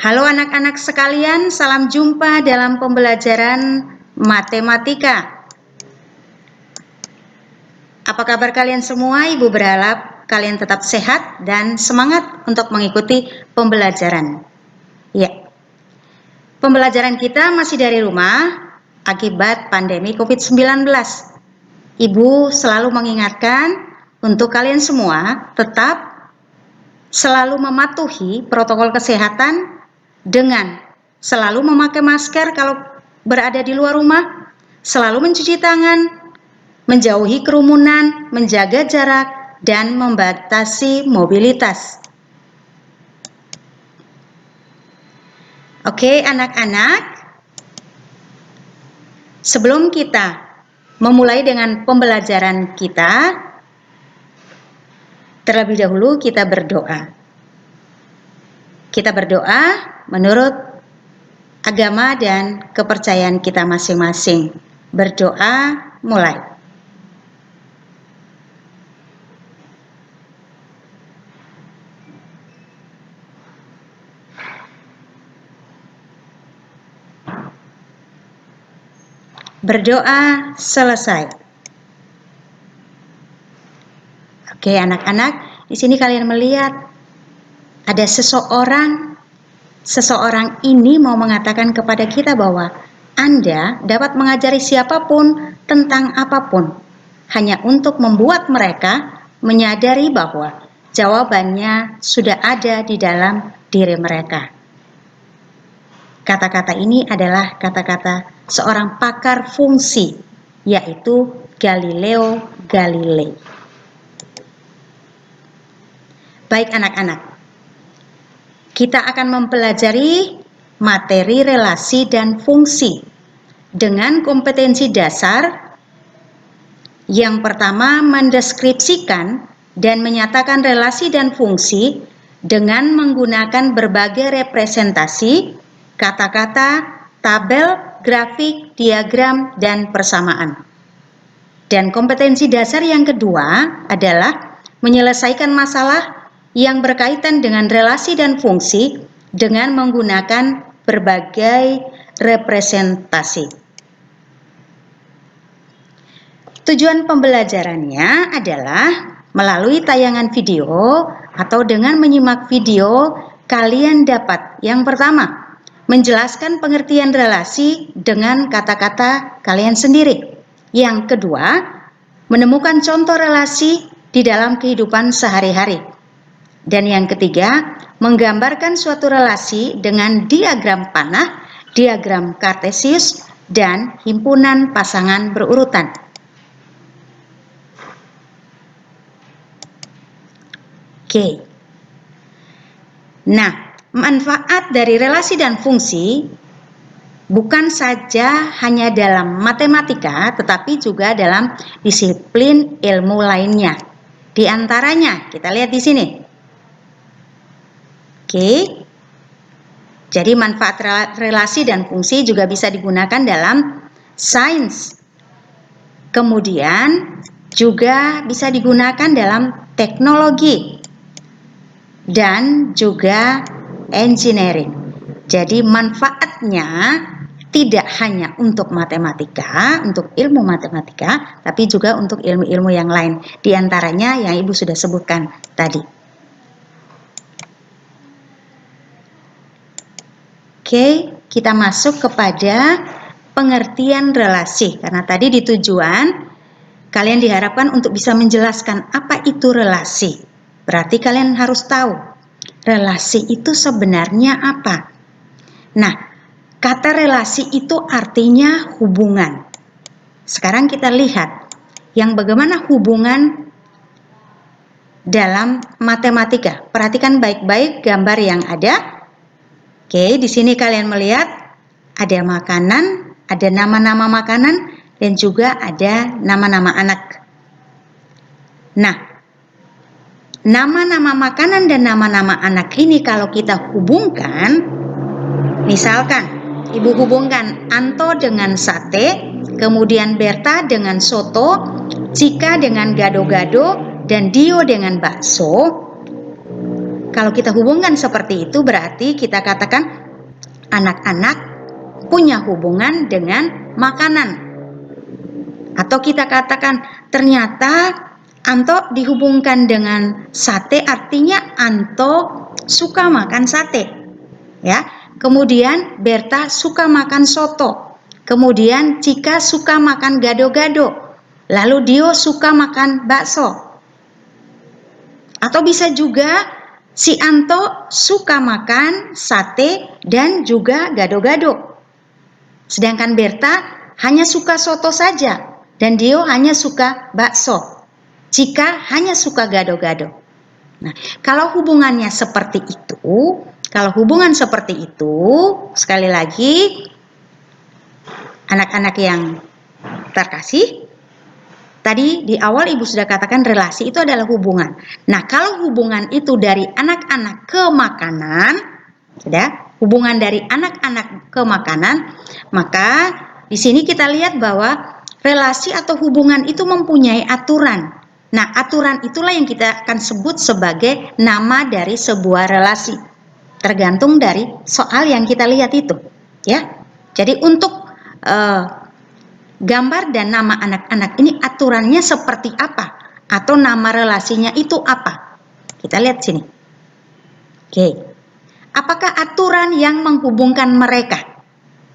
Halo anak-anak sekalian, salam jumpa dalam pembelajaran matematika. Apa kabar kalian semua? Ibu berharap kalian tetap sehat dan semangat untuk mengikuti pembelajaran. Ya, pembelajaran kita masih dari rumah akibat pandemi COVID-19. Ibu selalu mengingatkan untuk kalian semua tetap selalu mematuhi protokol kesehatan dengan selalu memakai masker kalau berada di luar rumah, selalu mencuci tangan, menjauhi kerumunan, menjaga jarak, dan membatasi mobilitas. Oke, anak-anak, sebelum kita memulai dengan pembelajaran kita, terlebih dahulu kita berdoa. Kita berdoa menurut agama dan kepercayaan kita masing-masing. Berdoa mulai. Berdoa selesai. Oke, anak-anak, di sini kalian melihat ada seseorang ini mau mengatakan kepada kita bahwa Anda dapat mengajari siapapun tentang apapun, hanya untuk membuat mereka menyadari bahwa jawabannya sudah ada di dalam diri mereka. Kata-kata ini adalah kata-kata seorang pakar fungsi, yaitu Galileo Galilei. Baik anak-anak, kita akan mempelajari materi relasi dan fungsi dengan kompetensi dasar. Yang pertama, mendeskripsikan dan menyatakan relasi dan fungsi dengan menggunakan berbagai representasi, kata-kata, tabel, grafik, diagram, dan persamaan. Dan kompetensi dasar yang kedua adalah menyelesaikan masalah yang berkaitan dengan relasi dan fungsi dengan menggunakan berbagai representasi. Tujuan pembelajarannya adalah melalui tayangan video atau dengan menyimak video, kalian dapat yang pertama, menjelaskan pengertian relasi dengan kata-kata kalian sendiri. Yang kedua, menemukan contoh relasi di dalam kehidupan sehari-hari. Dan yang ketiga, menggambarkan suatu relasi dengan diagram panah, diagram kartesius, dan himpunan pasangan berurutan. Oke. Nah, manfaat dari relasi dan fungsi bukan saja hanya dalam matematika, tetapi juga dalam disiplin ilmu lainnya. Di antaranya, kita lihat di sini. Oke. Jadi manfaat relasi dan fungsi juga bisa digunakan dalam sains. Kemudian juga bisa digunakan dalam teknologi dan juga engineering. Jadi manfaatnya tidak hanya untuk matematika, untuk ilmu matematika, tapi juga untuk ilmu-ilmu yang lain. Di antaranya yang Ibu sudah sebutkan tadi. Oke, kita masuk kepada pengertian relasi. Karena tadi di tujuan, kalian diharapkan untuk bisa menjelaskan apa itu relasi. Berarti kalian harus tahu, relasi itu sebenarnya apa. Nah, kata relasi itu artinya hubungan. Sekarang kita lihat yang bagaimana hubungan dalam matematika. Perhatikan baik-baik gambar yang ada. Oke, di sini kalian melihat ada makanan, ada nama-nama makanan, dan juga ada nama-nama anak. Nah, nama-nama makanan dan nama-nama anak ini kalau kita hubungkan, misalkan Ibu hubungkan Anto dengan sate, kemudian Berta dengan soto, Cika dengan gado-gado, dan Dio dengan bakso. Kalau kita hubungkan seperti itu, berarti kita katakan anak-anak punya hubungan dengan makanan. Atau kita katakan ternyata Anto dihubungkan dengan sate, artinya Anto suka makan sate. Ya. Kemudian Berta suka makan soto. Kemudian Cika suka makan gado-gado. Lalu Dio suka makan bakso. Atau bisa juga si Anto suka makan sate dan juga gado-gado. Sedangkan Berta hanya suka soto saja dan Dio hanya suka bakso. Cika hanya suka gado-gado. Nah, kalau hubungannya seperti itu, sekali lagi anak-anak yang terkasih, tadi di awal Ibu sudah katakan relasi itu adalah hubungan. Nah, kalau hubungan itu dari anak-anak ke makanan, sudah hubungan dari anak-anak ke makanan, maka di sini kita lihat bahwa relasi atau hubungan itu mempunyai aturan. Nah, aturan itulah yang kita akan sebut sebagai nama dari sebuah relasi. Tergantung dari soal yang kita lihat itu, ya. Jadi untuk gambar dan nama anak-anak ini aturannya seperti apa? Atau nama relasinya itu apa? Kita lihat sini. Oke. Apakah aturan yang menghubungkan mereka?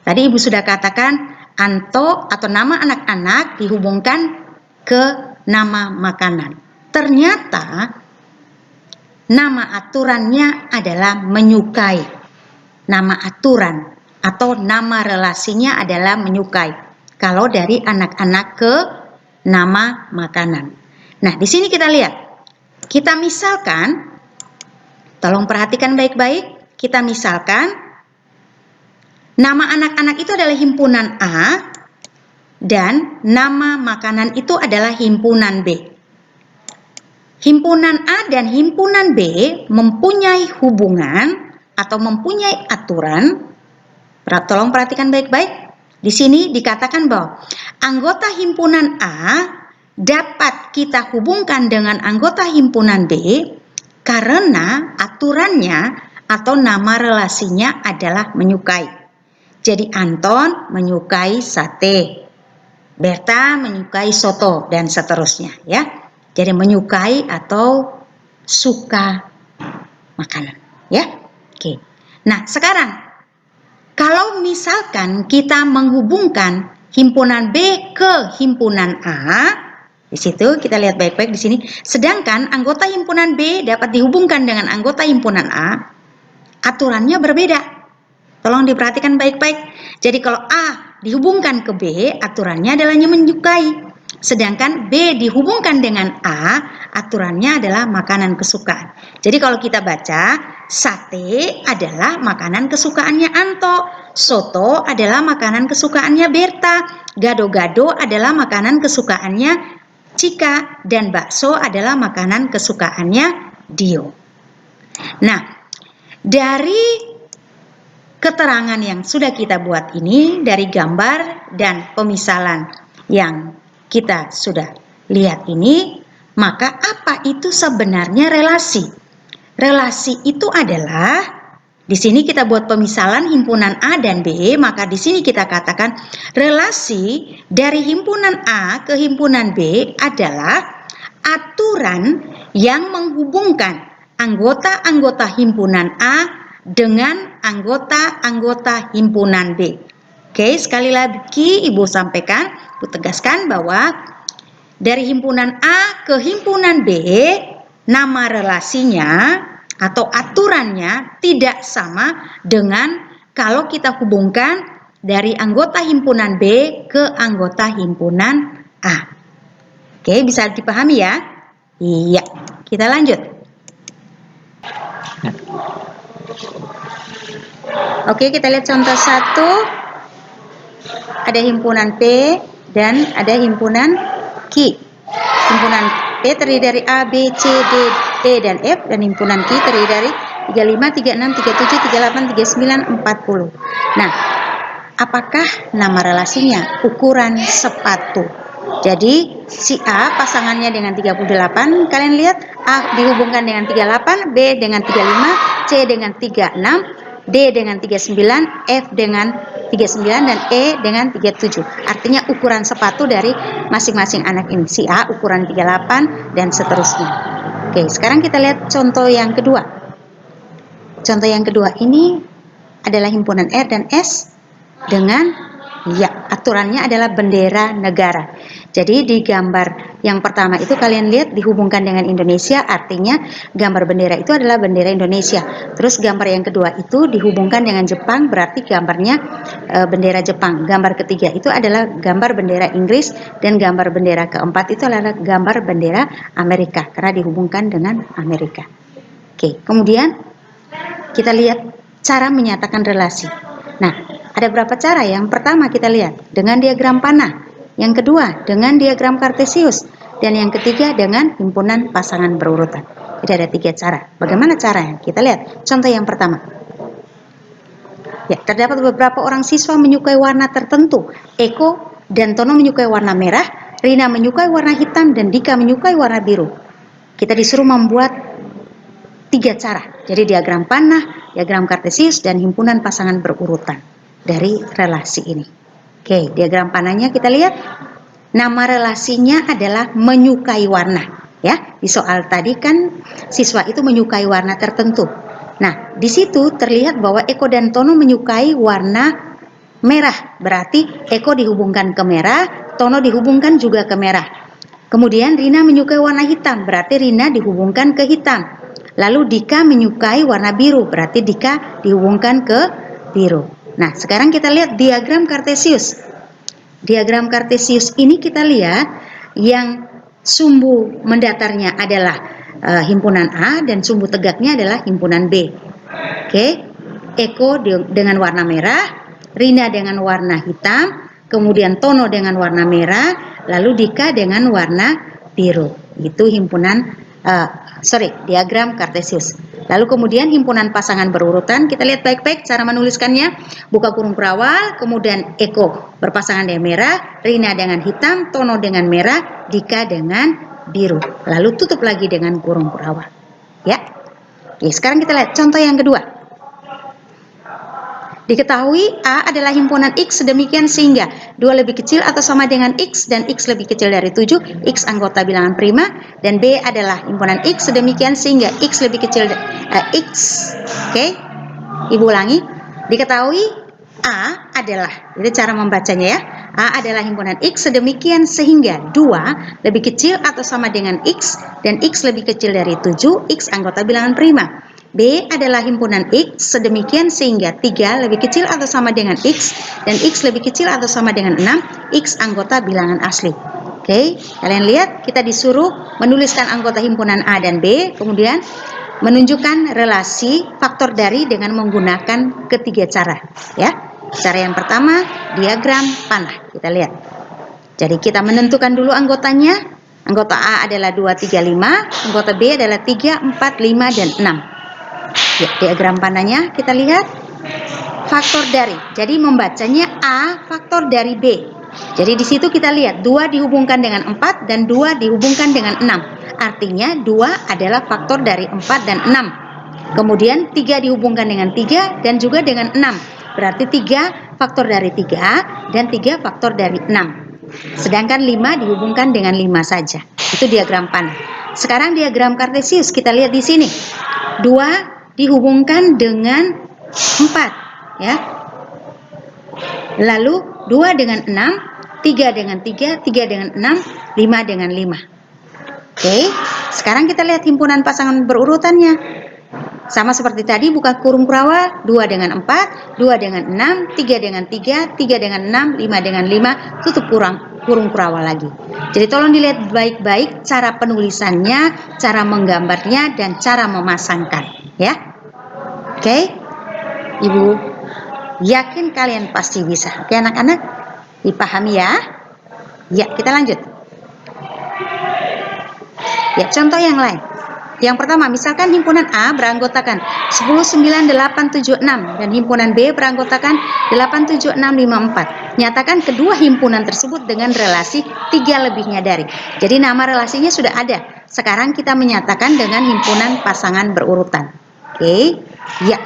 Tadi Ibu sudah katakan Anto atau nama anak-anak dihubungkan ke nama makanan. Ternyata nama aturannya adalah menyukai. Nama aturan atau nama relasinya adalah menyukai. Kalau dari anak-anak ke nama makanan. Nah, di sini kita lihat. Kita misalkan, tolong perhatikan baik-baik. Kita misalkan, nama anak-anak itu adalah himpunan A, dan nama makanan itu adalah himpunan B. Himpunan A dan himpunan B mempunyai hubungan atau mempunyai aturan. Tolong perhatikan baik-baik. Di sini dikatakan bahwa anggota himpunan A dapat kita hubungkan dengan anggota himpunan B karena aturannya atau nama relasinya adalah menyukai. Jadi Anton menyukai sate, Berta menyukai soto, dan seterusnya, ya. Jadi menyukai atau suka makanan, ya. Oke. Nah, sekarang kalau misalkan kita menghubungkan himpunan B ke himpunan A, di situ kita lihat baik-baik di sini. Sedangkan anggota himpunan B dapat dihubungkan dengan anggota himpunan A, aturannya berbeda. Tolong diperhatikan baik-baik. Jadi kalau A dihubungkan ke B, aturannya adalah menyukai. Sedangkan B dihubungkan dengan A, aturannya adalah makanan kesukaan. Jadi kalau kita baca, sate adalah makanan kesukaannya Anto, soto adalah makanan kesukaannya Berta, gado-gado adalah makanan kesukaannya Cika, dan bakso adalah makanan kesukaannya Dio. Nah, dari keterangan yang sudah kita buat ini, dari gambar dan pemisalan yang kita sudah lihat ini, maka apa itu sebenarnya relasi? Relasi itu adalah, di sini kita buat pemisalan himpunan A dan B, maka di sini kita katakan relasi dari himpunan A ke himpunan B adalah aturan yang menghubungkan anggota-anggota himpunan A dengan anggota-anggota himpunan B. Oke, sekali lagi Ibu sampaikan, Ibu tegaskan bahwa dari himpunan A ke himpunan B, nama relasinya atau aturannya tidak sama dengan kalau kita hubungkan dari anggota himpunan B ke anggota himpunan A. Oke, bisa dipahami ya? Iya, kita lanjut. Oke, kita lihat contoh 1. Ada himpunan P dan ada himpunan Q. Himpunan P terdiri dari A, B, C, D, E, dan F, dan himpunan Q terdiri dari 35, 36, 37, 38, 39, 40. Nah, apakah nama relasinya? Ukuran sepatu. Jadi si A pasangannya dengan 38, kalian lihat A dihubungkan dengan 38, B dengan 35, C dengan 36, D dengan 39, F dengan 39, dan E dengan 37. Artinya ukuran sepatu dari masing-masing anak ini. Si A ukuran 38 dan seterusnya. Oke, sekarang kita lihat contoh yang kedua. Contoh yang kedua ini adalah himpunan R dan S dengan aturannya adalah bendera negara. Jadi di gambar yang pertama itu kalian lihat dihubungkan dengan Indonesia, artinya gambar bendera itu adalah bendera Indonesia. Terus gambar yang kedua itu dihubungkan dengan Jepang, berarti gambarnya bendera Jepang. Gambar ketiga itu adalah gambar bendera Inggris, dan gambar bendera keempat itu adalah gambar bendera Amerika karena dihubungkan dengan Amerika. Oke, kemudian kita lihat cara menyatakan relasi. Nah, ada berapa cara? Yang pertama kita lihat dengan diagram panah, yang kedua dengan diagram kartesius, dan yang ketiga dengan himpunan pasangan berurutan. Jadi ada 3 cara. Bagaimana caranya? Kita lihat contoh yang pertama. Ya, terdapat beberapa orang siswa menyukai warna tertentu. Eko dan Tono menyukai warna merah, Rina menyukai warna hitam, dan Dika menyukai warna biru. Kita disuruh membuat 3 cara. Jadi diagram panah, diagram kartesius, dan himpunan pasangan berurutan dari relasi ini. Oke, diagram panahnya kita lihat. Nama relasinya adalah menyukai warna. Ya, di soal tadi kan siswa itu menyukai warna tertentu. Nah, di situ terlihat bahwa Eko dan Tono menyukai warna merah. Berarti Eko dihubungkan ke merah, Tono dihubungkan juga ke merah. Kemudian Rina menyukai warna hitam, berarti Rina dihubungkan ke hitam. Lalu Dika menyukai warna biru, berarti Dika dihubungkan ke biru. Nah, sekarang kita lihat diagram kartesius. Diagram kartesius ini kita lihat yang sumbu mendatarnya adalah himpunan A dan sumbu tegaknya adalah himpunan B. Oke, Eko dengan warna merah, Rina dengan warna hitam, kemudian Tono dengan warna merah, lalu Dika dengan warna biru. Itu himpunan diagram kartesius. Lalu kemudian himpunan pasangan berurutan, kita lihat baik-baik cara menuliskannya. Buka kurung perawal, kemudian Eko berpasangan dengan merah, Rina dengan hitam, Tono dengan merah, Dika dengan biru. Lalu tutup lagi dengan kurung perawal. Ya. Oke, sekarang kita lihat contoh yang kedua. Diketahui A adalah himpunan X sedemikian sehingga 2 lebih kecil atau sama dengan X dan X lebih kecil dari 7, X anggota bilangan prima, dan B adalah himpunan X sedemikian sehingga X lebih kecil X. Oke, Ibu ulangi. Diketahui A adalah, itu cara membacanya ya. A adalah himpunan X sedemikian sehingga 2 lebih kecil atau sama dengan X dan X lebih kecil dari 7, X anggota bilangan prima. B adalah himpunan X sedemikian sehingga 3 lebih kecil atau sama dengan X dan X lebih kecil atau sama dengan 6, X anggota bilangan asli. Oke, kalian lihat kita disuruh menuliskan anggota himpunan A dan B, kemudian menunjukkan relasi faktor dari dengan menggunakan ketiga cara. Ya, cara yang pertama diagram panah. Kita lihat. Jadi kita menentukan dulu anggotanya. Anggota A adalah 2, 3, 5, anggota B adalah 3, 4, 5, dan 6. Ya, diagram panahnya kita lihat faktor dari. Jadi membacanya A faktor dari B. Jadi di situ kita lihat 2 dihubungkan dengan 4 dan 2 dihubungkan dengan 6. Artinya 2 adalah faktor dari 4 dan 6. Kemudian 3 dihubungkan dengan 3 dan juga dengan 6. Berarti 3 faktor dari 3 dan 3 faktor dari 6. Sedangkan 5 dihubungkan dengan 5 saja. Itu diagram panah. Sekarang diagram kartesius kita lihat di sini. 2 dihubungkan dengan 4 ya. Lalu 2 dengan 6, 3 dengan 3, 3 dengan 6, 5 dengan 5. Oke, sekarang kita lihat himpunan pasangan berurutannya. Sama seperti tadi, buka kurung perawal, 2 dengan 4, 2 dengan 6, 3 dengan 3, 3 dengan 6, 5 dengan 5, tutup kurung perawal lagi. Jadi tolong dilihat baik-baik cara penulisannya, cara menggambarnya, dan cara memasangkan. Ya, oke, Ibu yakin kalian pasti bisa. Oke anak-anak, dipahami ya? Ya, kita lanjut. Ya, contoh yang lain. Yang pertama, misalkan himpunan A beranggotakan 10, 9, 8, 7, 6 dan himpunan B beranggotakan 8, 7, 6, 5, 4. Nyatakan kedua himpunan tersebut dengan relasi 3 lebihnya dari. Jadi nama relasinya sudah ada. Sekarang kita menyatakan dengan himpunan pasangan berurutan. Oke. Ya.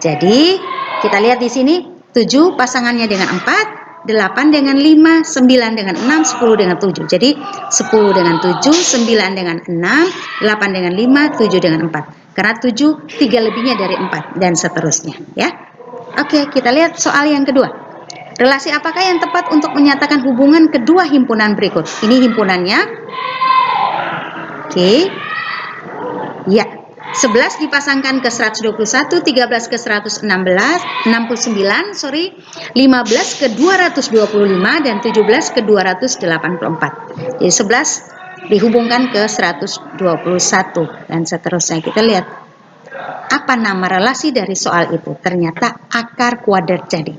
Jadi kita lihat di sini 7 pasangannya dengan 4, 8 dengan 5, 9 dengan 6, 10 dengan 7. Jadi 10 dengan 7, 9 dengan 6, 8 dengan 5, 7 dengan 4. Karena 7 3 lebihnya dari 4 dan seterusnya, ya. Oke, kita lihat soal yang kedua. Relasi apakah yang tepat untuk menyatakan hubungan kedua himpunan berikut? Ini himpunannya. Oke. Ya. 11 dipasangkan ke 121, 13 ke 116, 69, 15 ke 225 dan 17 ke 284. Jadi 11 dihubungkan ke 121 dan seterusnya. Kita lihat apa nama relasi dari soal itu. Ternyata akar kuadrat jadi.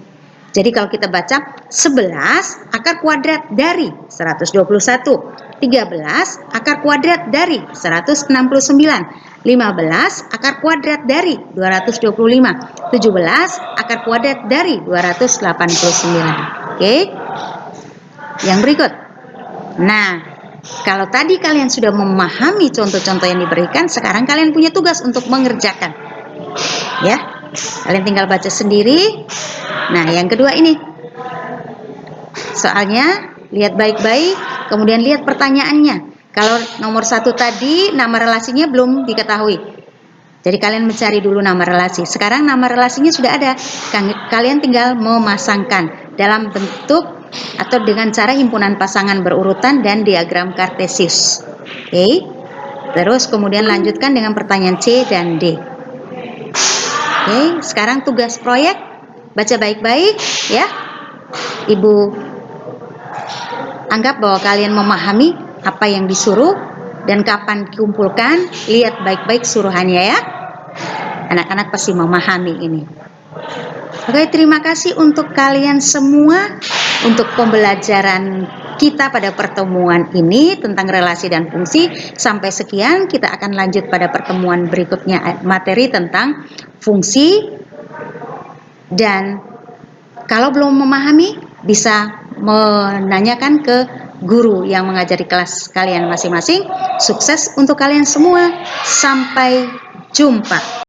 Jadi kalau kita baca 11 akar kuadrat dari 121, 13 akar kuadrat dari 169, 15 akar kuadrat dari 225, 17 akar kuadrat dari 289. Oke. Yang berikut. Nah, kalau tadi kalian sudah memahami contoh-contoh yang diberikan, sekarang kalian punya tugas untuk mengerjakan. Ya. Kalian tinggal baca sendiri. Nah, yang kedua ini. Soalnya lihat baik-baik, kemudian lihat pertanyaannya. Kalau nomor 1 tadi nama relasinya belum diketahui. Jadi kalian mencari dulu nama relasi. Sekarang nama relasinya sudah ada. Kalian tinggal memasangkan dalam bentuk atau dengan cara himpunan pasangan berurutan dan diagram kartesius. Oke. Terus kemudian lanjutkan dengan pertanyaan C dan D. Oke, sekarang tugas proyek, baca baik-baik ya. Ibu anggap bahwa kalian memahami apa yang disuruh dan kapan dikumpulkan. Lihat baik-baik suruhannya ya. Anak-anak pasti memahami ini. Oke, terima kasih untuk kalian semua untuk pembelajaran kita pada pertemuan ini tentang relasi dan fungsi. Sampai sekian, kita akan lanjut pada pertemuan berikutnya materi tentang fungsi. Dan kalau belum memahami, bisa menanyakan ke guru yang mengajari kelas kalian masing-masing. Sukses untuk kalian semua. Sampai jumpa.